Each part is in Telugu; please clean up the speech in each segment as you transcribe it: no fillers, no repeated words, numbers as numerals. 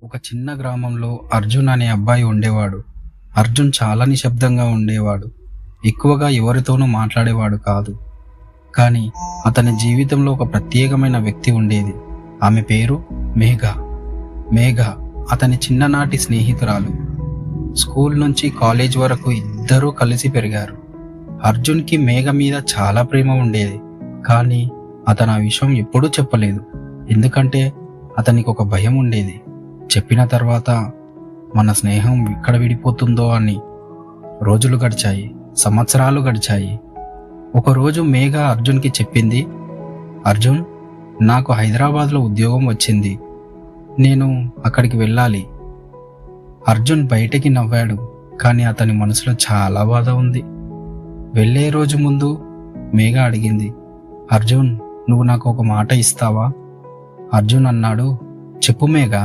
ఒక చిన్న గ్రామంలో అర్జున్ అనే అబ్బాయి ఉండేవాడు. అర్జున్ చాలా నిశ్శబ్దంగా ఉండేవాడు. ఎక్కువగా ఎవరితోనూ మాట్లాడేవాడు కాదు. కానీ అతని జీవితంలో ఒక ప్రత్యేకమైన వ్యక్తి ఉండేది. ఆమె పేరు మేఘ. మేఘ అతని చిన్ననాటి స్నేహితురాలు. స్కూల్ నుంచి కాలేజ్ వరకు ఇద్దరూ కలిసి పెరిగారు. అర్జున్కి మేఘ మీద చాలా ప్రేమ ఉండేది. కానీ అతను ఆ విషయం ఎప్పుడూ చెప్పలేదు. ఎందుకంటే అతనికి ఒక భయం ఉండేది. చెప్పిన తర్వాత మన స్నేహం ఎక్కడ విడిపోతుందో అని. రోజులు గడిచాయి, సంవత్సరాలు గడిచాయి. ఒకరోజు మేఘ అర్జున్కి చెప్పింది, అర్జున్, నాకు హైదరాబాద్లో ఉద్యోగం వచ్చింది. నేను అక్కడికి వెళ్ళాలి. అర్జున్ బయటికి నవ్వాడు. కానీ అతని మనసులో చాలా బాధ ఉంది. వెళ్ళే రోజు ముందు మేఘ అడిగింది, అర్జున్, నువ్వు నాకు ఒక మాట ఇస్తావా? అర్జున్ అన్నాడు, చెప్పు మేఘ,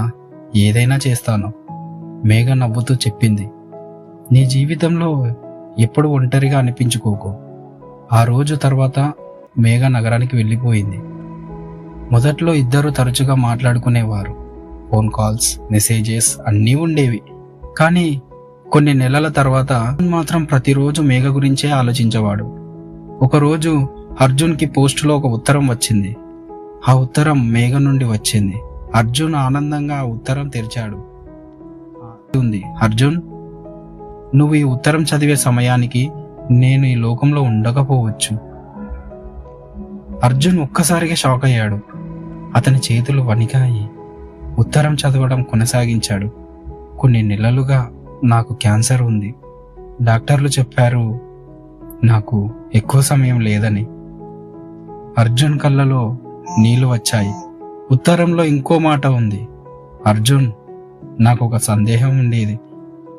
ఏదైనా చేస్తాను. మేఘ నవ్వుతూ చెప్పింది, నీ జీవితంలో ఎప్పుడు ఒంటరిగా అనిపించుకోకు. ఆ రోజు తర్వాత మేఘ నగరానికి వెళ్ళిపోయింది. మొదట్లో ఇద్దరు తరచుగా మాట్లాడుకునేవారు. ఫోన్ కాల్స్, మెసేజెస్ అన్నీ ఉండేవి. కానీ కొన్ని నెలల తర్వాత మాత్రం ప్రతిరోజు మేఘ గురించే ఆలోచించేవాడు. ఒకరోజు అర్జున్కి పోస్టులో ఒక ఉత్తరం వచ్చింది. ఆ ఉత్తరం మేఘ నుండి వచ్చింది. అర్జున్ ఆనందంగా ఆ ఉత్తరం తెరిచాడు. అర్జున్, నువ్వు ఈ ఉత్తరం చదివే సమయానికి నేను ఈ లోకంలో ఉండకపోవచ్చు. అర్జున్ ఒక్కసారిగా షాక్ అయ్యాడు. అతని చేతులు వణికాయి. ఉత్తరం చదవడం కొనసాగించాడు. కొన్ని నెలలుగా నాకు క్యాన్సర్ ఉంది. డాక్టర్లు చెప్పారు నాకు ఎక్కువ సమయం లేదని. అర్జున్ కళ్ళలో నీళ్లు వచ్చాయి. ఉత్తరంలో ఇంకో మాట ఉంది, అర్జున్, నాకు ఒక సందేహం ఉండేది.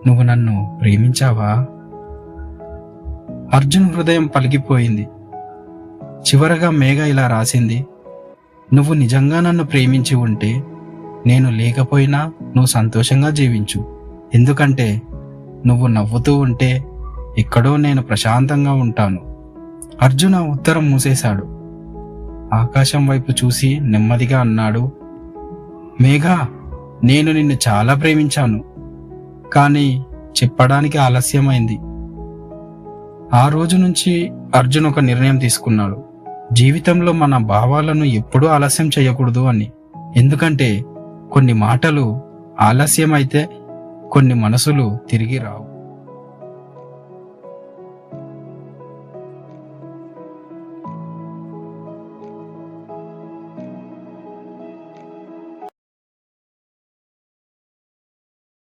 నువ్వు నన్ను ప్రేమించావా? అర్జున్ హృదయం పలికిపోయింది. చివరగా మేఘ ఇలా రాసింది, నువ్వు నిజంగా నన్ను ప్రేమించి ఉంటే నేను లేకపోయినా నువ్వు సంతోషంగా జీవించు. ఎందుకంటే నువ్వు నవ్వుతూ ఉంటే ఎక్కడో నేను ప్రశాంతంగా ఉంటాను. అర్జున్ ఆ ఉత్తరం మూసేశాడు. ఆకాశం వైపు చూసి నెమ్మదిగా అన్నాడు, మేఘ, నేను నిన్ను చాలా ప్రేమించాను. కానీ చెప్పడానికి ఆలస్యమైంది. ఆ రోజు నుంచి అర్జున్ ఒక నిర్ణయం తీసుకున్నాడు. జీవితంలో మన భావాలను ఎప్పుడూ ఆలస్యం చేయకూడదు అని. ఎందుకంటే కొన్ని మాటలు ఆలస్యమైతే కొన్ని మనసులు తిరిగి రావు.